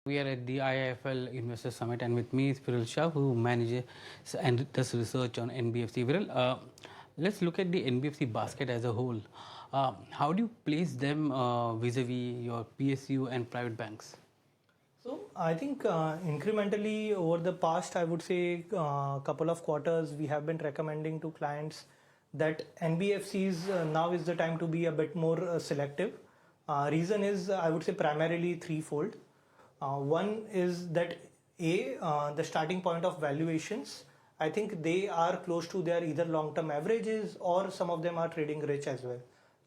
We are at the IIFL Investor Summit, and with me is Virul Shah, who manages and does research on NBFC. Virul, let's look at the NBFC basket as a whole. How do you place them vis-a-vis your PSU and private banks? So I think incrementally over the past, I would say couple of quarters, we have been recommending to clients that NBFCs now is the time to be a bit more selective. Reason is, I would say, primarily threefold. One is that the starting point of valuations, I think they are close to their either long-term averages or some of them are trading rich as well.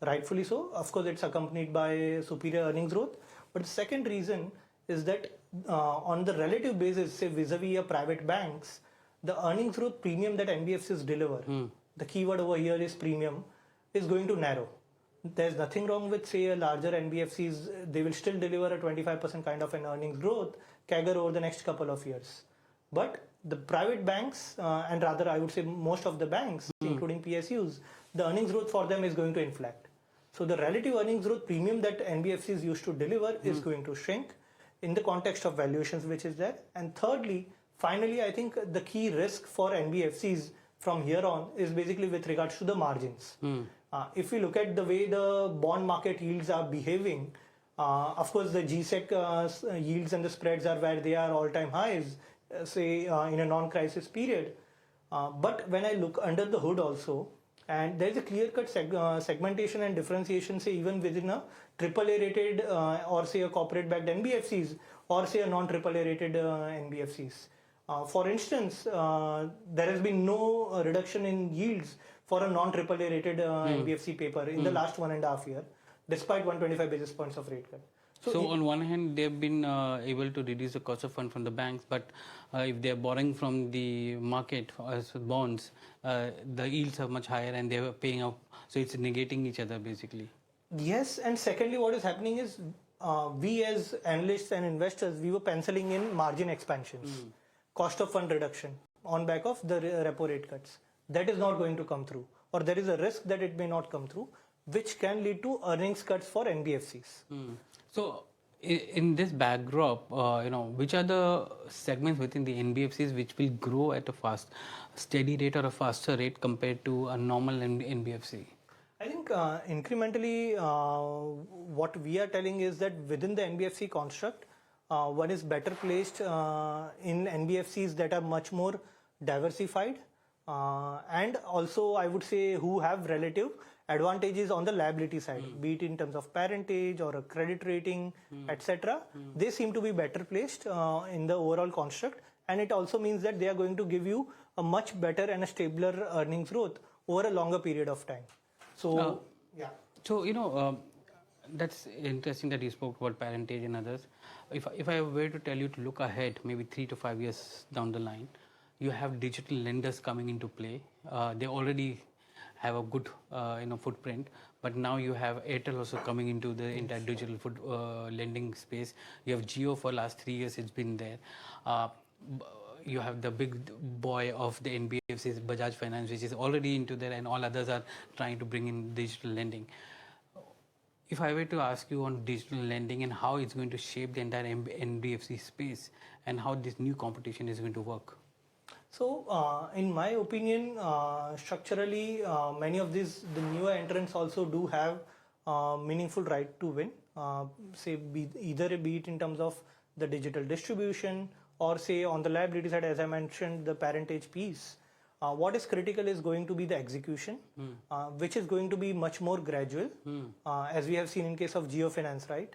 Rightfully so. Of course, it's accompanied by superior earnings growth. But the second reason is that on the relative basis, say vis-a-vis a private banks, the earnings growth premium that NBFCs deliver, the keyword over here is premium, is going to narrow. There's nothing wrong with, say, a larger NBFCs. They will still deliver a 25% kind of an earnings growth CAGR over the next couple of years. But the private banks, and rather I would say most of the banks, including PSUs, the earnings growth for them is going to inflect. So the relative earnings growth premium that NBFCs used to deliver is going to shrink in the context of valuations which is there. And thirdly, finally, I think the key risk for NBFCs from here on is basically with regards to the margins. If we look at the way the bond market yields are behaving, of course the GSEC yields and the spreads are where they are all-time highs, say in a non-crisis period. But when I look under the hood also, and there is a clear-cut segmentation and differentiation, say even within a AAA rated or say a corporate-backed NBFCs or say a non-AAA rated NBFCs. For instance, there has been no reduction in yields for a non-AAA rated NBFC paper in the last 1.5 years, despite 125 basis points of rate cut. So on one hand, they've been able to reduce the cost of fund from the banks, but if they're borrowing from the market as bonds, the yields are much higher and they're paying up. So it's negating each other basically. Yes, and secondly, what is happening is we as analysts and investors, we were penciling in margin expansions, cost of fund reduction on back of the repo rate cuts. That is not going to come through, or there is a risk that it may not come through, which can lead to earnings cuts for NBFCs. So in this backdrop, which are the segments within the NBFCs which will grow at a steady rate or a faster rate compared to a normal NBFC? I think incrementally what we are telling is that within the NBFC construct, one is better placed in NBFCs that are much more diversified and also I would say who have relative advantages on the liability side, be it in terms of parentage or a credit rating, etc. They seem to be better placed in the overall construct, and it also means that they are going to give you a much better and a stabler earnings growth over a longer period of time. So, So, that's interesting that you spoke about parentage and others. If I were to tell you to look ahead, maybe 3 to 5 years down the line, you have digital lenders coming into play. They already have a good footprint, but now you have Airtel also coming into the entire digital lending space. You have Jio for last 3 years, it's been there. You have the big boy of the NBFCs, Bajaj Finance, which is already into there, and all others are trying to bring in digital lending. If I were to ask you on digital lending and how it's going to shape the entire NBFC space and how this new competition is going to work. So, in my opinion, structurally, many of the newer entrants also do have meaningful right to win. Say, either be it in terms of the digital distribution or say on the liability side, as I mentioned, the parentage piece. What is critical is going to be the execution, which is going to be much more gradual, as we have seen in case of Jio Finance, right?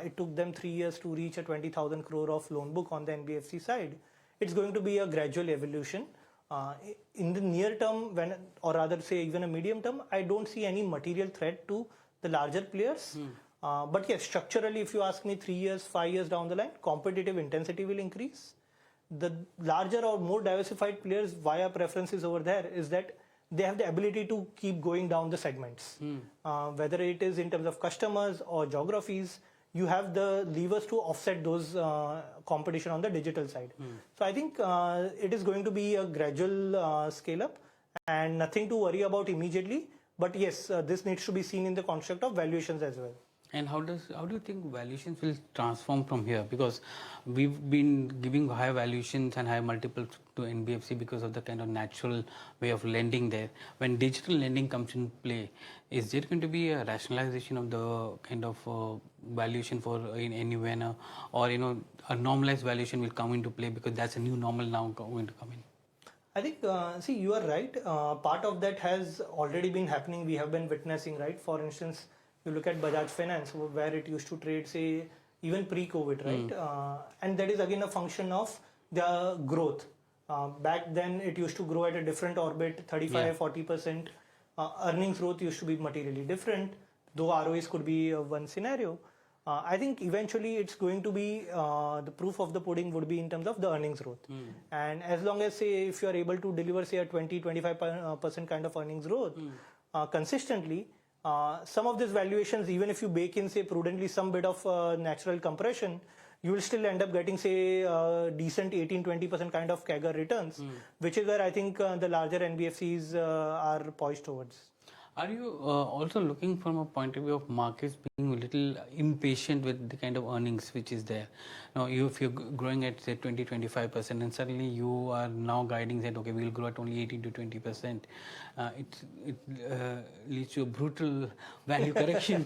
It took them 3 years to reach a 20,000 crore of loan book on the NBFC side. It's going to be a gradual evolution. In the near term, or rather say even a medium term, I don't see any material threat to the larger players. But yes, structurally, if you ask me 3 years, 5 years down the line, competitive intensity will increase. The larger or more diversified players via preferences over there is that they have the ability to keep going down the segments. Whether it is in terms of customers or geographies, you have the levers to offset those competition on the digital side. So I think it is going to be a gradual scale up and nothing to worry about immediately. But yes, this needs to be seen in the construct of valuations as well. And how do you think valuations will transform from here? Because we've been giving high valuations and high multiples to NBFC because of the kind of natural way of lending there. When digital lending comes in play, is there going to be a rationalization of the kind of valuation for in any manner, or a normalized valuation will come into play because that's a new normal now going to come in? I think, see, you are right. Part of that has already been happening. We have been witnessing, right? For instance, you look at Bajaj Finance, where it used to trade, say, even pre-COVID, right? And that is again a function of the growth. Back then, it used to grow at a different orbit, 35-40%. Earnings growth used to be materially different, though ROEs could be one scenario. I think eventually it's going to be the proof of the pudding would be in terms of the earnings growth. And as long as, say, if you are able to deliver, say, a 20-25% kind of earnings growth consistently, some of these valuations, even if you bake in, say, prudently some bit of natural compression, you will still end up getting, say, decent 18-20% kind of CAGR returns, which is where I think the larger NBFCs are poised towards. Are you also looking from a point of view of markets being a little impatient with the kind of earnings which is there? Now, if you're growing at say 20-25%, and suddenly you are now guiding that okay, we'll grow at only 18-20%, it leads to a brutal value correction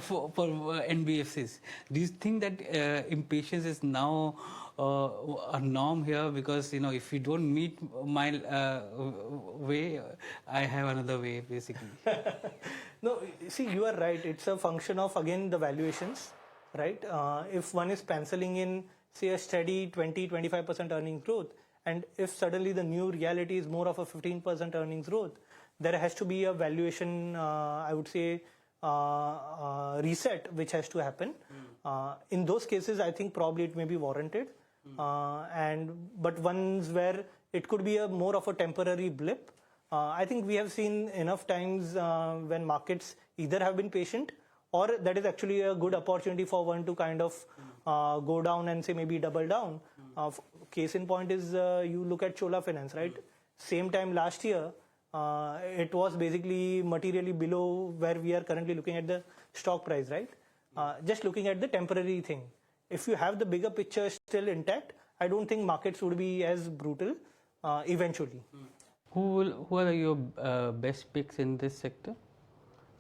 for NBFCs. Do you think that impatience is now a norm here, because if you don't meet my way, I have another way basically? No, see, you are right. It's a function of again the valuations, right? If one is penciling in, say, a steady 20-25% earnings growth, and if suddenly the new reality is more of a 15% earnings growth, there has to be a valuation, I would say, reset which has to happen. In those cases, I think probably it may be warranted. But ones where it could be a more of a temporary blip. I think we have seen enough times when markets either have been patient, or that is actually a good opportunity for one to kind of go down and say maybe double down. Case in point is you look at Chola Finance, right? Same time last year, it was basically materially below where we are currently looking at the stock price, right? Just looking at the temporary thing. If you have the bigger picture still intact, I don't think markets would be as brutal eventually. Who are your best picks in this sector?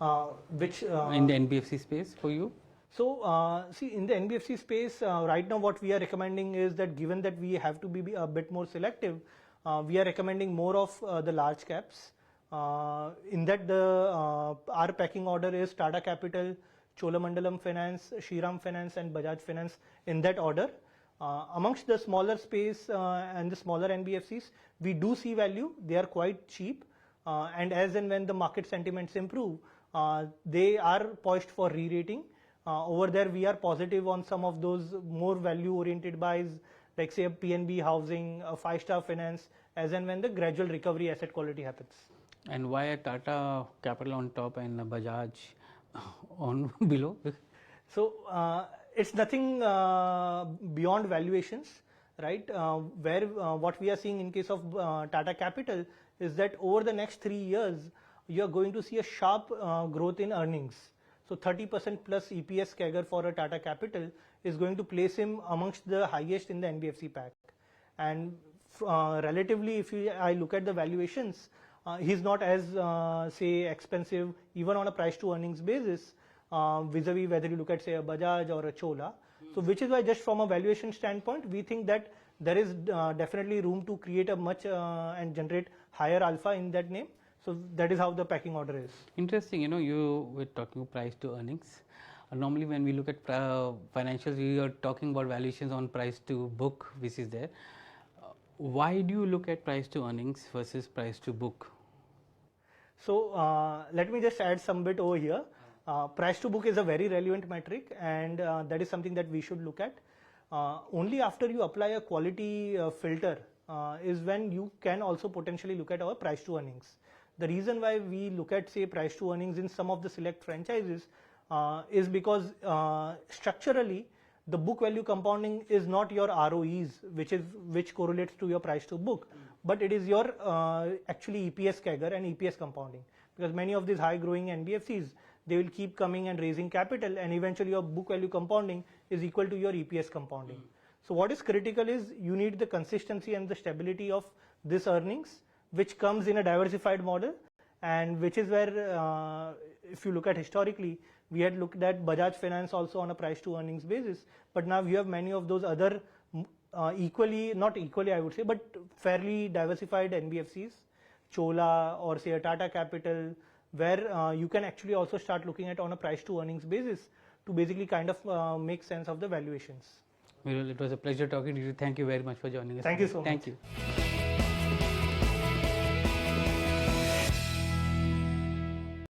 In the NBFC space for you? So, see, in the NBFC space, right now what we are recommending is that given that we have to be a bit more selective, we are recommending more of the large caps. In that, our pecking order is Tata Capital, Cholamandalam Finance, Shriram Finance and Bajaj Finance, in that order. Amongst the smaller space and the smaller NBFCs, we do see value. They are quite cheap, and as and when the market sentiments improve, they are poised for re-rating. Over there, we are positive on some of those more value-oriented buys, like say a PNB Housing, a 5-star Finance, as and when the gradual recovery asset quality happens. And why a Tata Capital on top and a Bajaj on below? So it's nothing beyond valuations, right? Where what we are seeing in case of Tata Capital is that over the next 3 years, you are going to see a sharp growth in earnings. So 30% plus EPS CAGR for a Tata Capital is going to place him amongst the highest in the NBFC pack. And relatively, if I look at the valuations, he's not as say expensive even on a price to earnings basis vis-a-vis whether you look at say a Bajaj or a Chola. So which is why just from a valuation standpoint, we think that there is definitely room to create a much and generate higher alpha in that name. So that is how the pecking order is. Interesting, you were talking price to earnings. Normally when we look at financials, we are talking about valuations on price to book, which is there. Why do you look at price to earnings versus price to book? So let me just add some bit over here. Price to book is a very relevant metric, and that is something that we should look at. Only after you apply a quality filter is when you can also potentially look at our price to earnings. The reason why we look at say price to earnings in some of the select franchises is because structurally the book value compounding is not your ROEs, which correlates to your price to book, but it is your actually EPS CAGR and EPS compounding. Because many of these high growing NBFCs, they will keep coming and raising capital, and eventually your book value compounding is equal to your EPS compounding. So what is critical is you need the consistency and the stability of this earnings, which comes in a diversified model, and which is where if you look at historically, we had looked at Bajaj Finance also on a price to earnings basis, but now you have many of those other not equally I would say, but fairly diversified NBFCs, Chola or say a Tata Capital, where you can actually also start looking at on a price to earnings basis to basically kind of make sense of the valuations. Virul, it was a pleasure talking to you. Thank you very much for joining us. Thank you so much. Thank you.